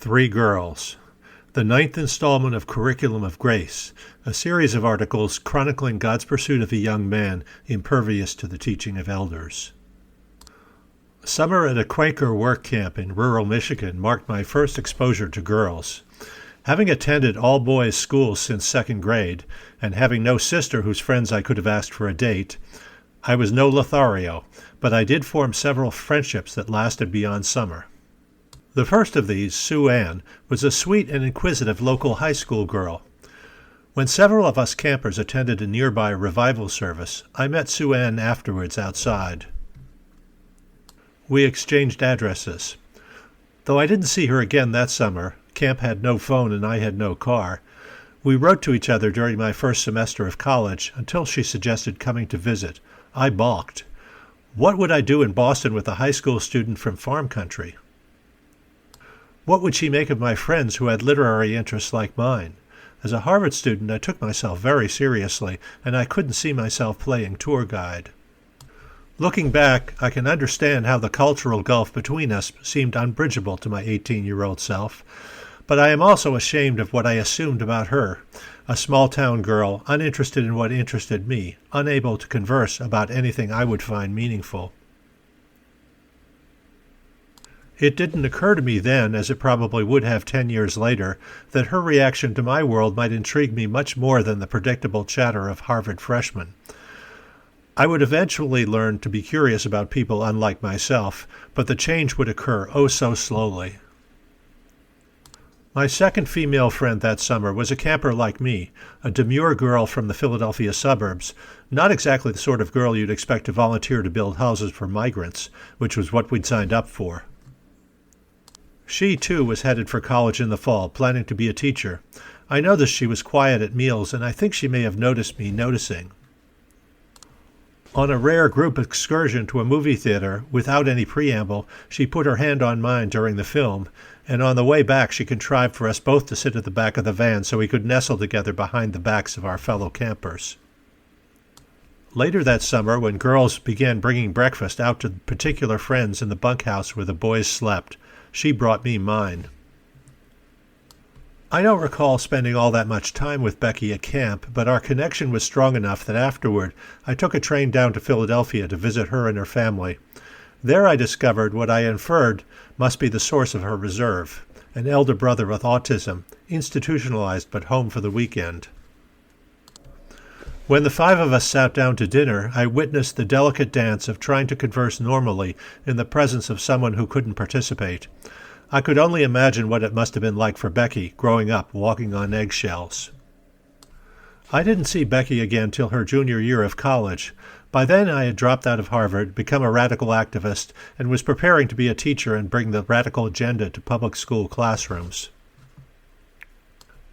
Three Girls, the ninth installment of Curriculum of Grace, a series of articles chronicling God's pursuit of a young man impervious to the teaching of elders. Summer at a Quaker work camp in rural Michigan marked my first exposure to girls. Having attended all-boys schools since second grade, and having no sister whose friends I could have asked for a date, I was no Lothario, but I did form several friendships that lasted beyond summer. The first of these, Sue Ann, was a sweet and inquisitive local high school girl. When several of us campers attended a nearby revival service, I met Sue Ann afterwards outside. We exchanged addresses. Though I didn't see her again that summer, camp had no phone and I had no car, we wrote to each other during my first semester of college until she suggested coming to visit. I balked. What would I do in Boston with a high school student from farm country? What would she make of my friends who had literary interests like mine? As a Harvard student, I took myself very seriously, and I couldn't see myself playing tour guide. Looking back, I can understand how the cultural gulf between us seemed unbridgeable to my 18-year-old self, but I am also ashamed of what I assumed about her, a small-town girl, uninterested in what interested me, unable to converse about anything I would find meaningful. It didn't occur to me then, as it probably would have 10 years later, that her reaction to my world might intrigue me much more than the predictable chatter of Harvard freshmen. I would eventually learn to be curious about people unlike myself, but the change would occur oh so slowly. My second female friend that summer was a camper like me, a demure girl from the Philadelphia suburbs, not exactly the sort of girl you'd expect to volunteer to build houses for migrants, which was what we'd signed up for. She, too, was headed for college in the fall, planning to be a teacher. I noticed she was quiet at meals, and I think she may have noticed me noticing. On a rare group excursion to a movie theater, without any preamble, she put her hand on mine during the film, and on the way back she contrived for us both to sit at the back of the van so we could nestle together behind the backs of our fellow campers. Later that summer, when girls began bringing breakfast out to particular friends in the bunkhouse where the boys slept, she brought me mine. I don't recall spending all that much time with Becky at camp, but our connection was strong enough that afterward I took a train down to Philadelphia to visit her and her family. There I discovered what I inferred must be the source of her reserve, an elder brother with autism, institutionalized but home for the weekend. When the five of us sat down to dinner, I witnessed the delicate dance of trying to converse normally in the presence of someone who couldn't participate. I could only imagine what it must have been like for Becky, growing up, walking on eggshells. I didn't see Becky again till her junior year of college. By then I had dropped out of Harvard, become a radical activist, and was preparing to be a teacher and bring the radical agenda to public school classrooms.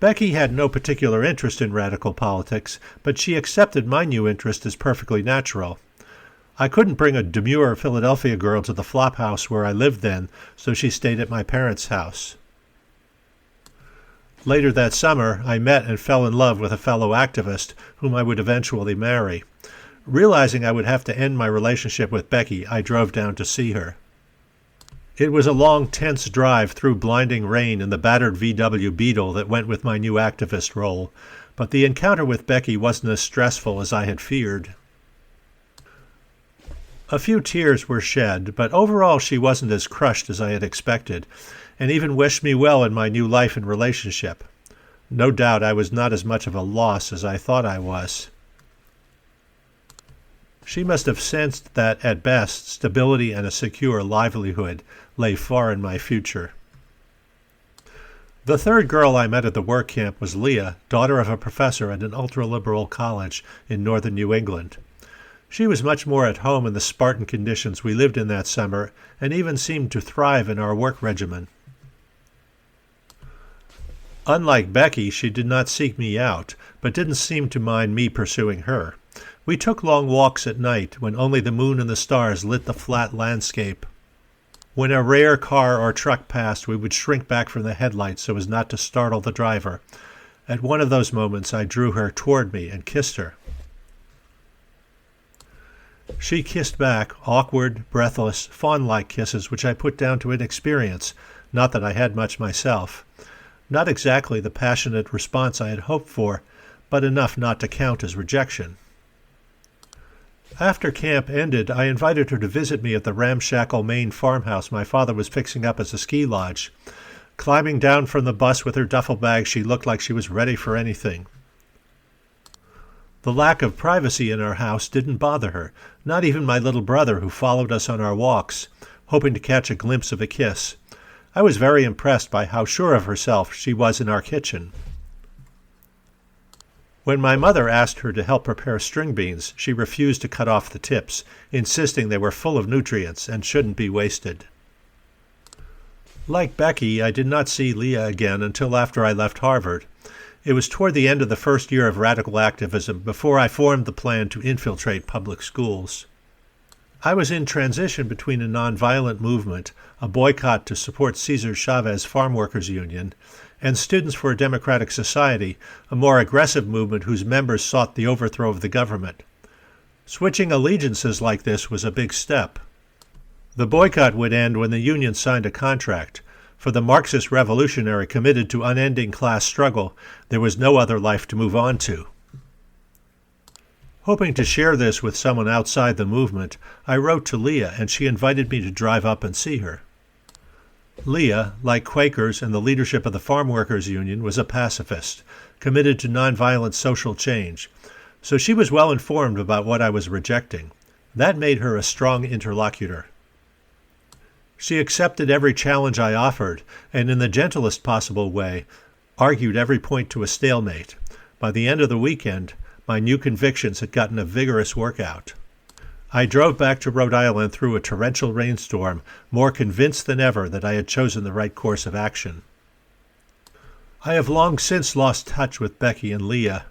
Becky had no particular interest in radical politics, but she accepted my new interest as perfectly natural. I couldn't bring a demure Philadelphia girl to the flop house where I lived then, so she stayed at my parents' house. Later that summer, I met and fell in love with a fellow activist whom I would eventually marry. Realizing I would have to end my relationship with Becky, I drove down to see her. It was a long, tense drive through blinding rain in the battered VW Beetle that went with my new activist role, but the encounter with Becky wasn't as stressful as I had feared. A few tears were shed, but overall she wasn't as crushed as I had expected, and even wished me well in my new life and relationship. No doubt I was not as much of a loss as I thought I was. She must have sensed that, at best, stability and a secure livelihood lay far in my future. The third girl I met at the work camp was Leah, daughter of a professor at an ultra-liberal college in northern New England. She was much more at home in the Spartan conditions we lived in that summer, and even seemed to thrive in our work regimen. Unlike Becky, she did not seek me out, but didn't seem to mind me pursuing her. We took long walks at night, when only the moon and the stars lit the flat landscape. When a rare car or truck passed, we would shrink back from the headlights so as not to startle the driver. At one of those moments, I drew her toward me and kissed her. She kissed back, awkward, breathless, fawn-like kisses which I put down to inexperience, not that I had much myself. Not exactly the passionate response I had hoped for, but enough not to count as rejection. After camp ended, I invited her to visit me at the ramshackle Maine farmhouse my father was fixing up as a ski lodge. Climbing down from the bus with her duffel bag, she looked like she was ready for anything. The lack of privacy in our house didn't bother her, not even my little brother who followed us on our walks, hoping to catch a glimpse of a kiss. I was very impressed by how sure of herself she was in our kitchen. When my mother asked her to help prepare string beans, she refused to cut off the tips, insisting they were full of nutrients and shouldn't be wasted. Like Becky, I did not see Leah again until after I left Harvard. It was toward the end of the first year of radical activism before I formed the plan to infiltrate public schools. I was in transition between a nonviolent movement, a boycott to support Cesar Chavez Farm Workers Union, and Students for a Democratic Society, a more aggressive movement whose members sought the overthrow of the government. Switching allegiances like this was a big step. The boycott would end when the union signed a contract. For the Marxist revolutionary committed to unending class struggle, there was no other life to move on to. Hoping to share this with someone outside the movement, I wrote to Leah, and she invited me to drive up and see her. Leah, like Quakers and the leadership of the Farm Workers Union, was a pacifist, committed to nonviolent social change, so she was well informed about what I was rejecting. That made her a strong interlocutor. She accepted every challenge I offered, and in the gentlest possible way, argued every point to a stalemate. By the end of the weekend, my new convictions had gotten a vigorous workout. I drove back to Rhode Island through a torrential rainstorm, more convinced than ever that I had chosen the right course of action. I have long since lost touch with Becky and Leah.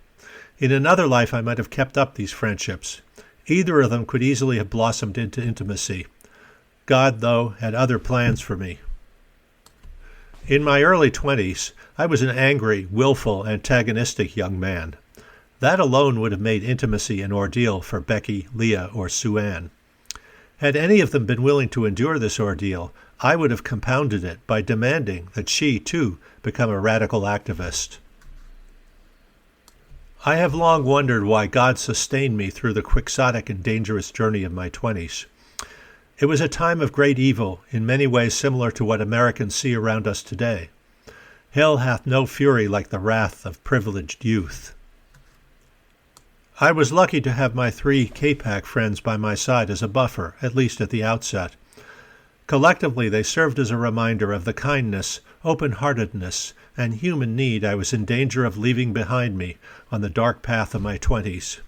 In another life I might have kept up these friendships. Either of them could easily have blossomed into intimacy. God, though, had other plans for me. In my early 20s, I was an angry, willful, antagonistic young man. That alone would have made intimacy an ordeal for Becky, Leah, or Sue Ann. Had any of them been willing to endure this ordeal, I would have compounded it by demanding that she, too, become a radical activist. I have long wondered why God sustained me through the quixotic and dangerous journey of my 20s. It was a time of great evil, in many ways similar to what Americans see around us today. Hell hath no fury like the wrath of privileged youth. I was lucky to have my 3 KPAC friends by my side as a buffer, at least at the outset. Collectively, they served as a reminder of the kindness, open-heartedness, and human need I was in danger of leaving behind me on the dark path of my 20s.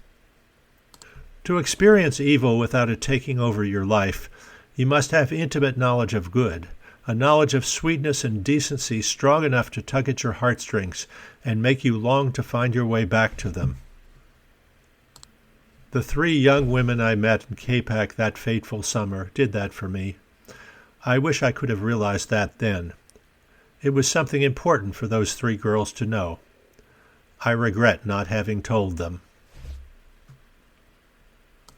To experience evil without it taking over your life, you must have intimate knowledge of good, a knowledge of sweetness and decency strong enough to tug at your heartstrings and make you long to find your way back to them. The 3 young women I met in KPAC that fateful summer did that for me. I wish I could have realized that then. It was something important for those 3 girls to know. I regret not having told them.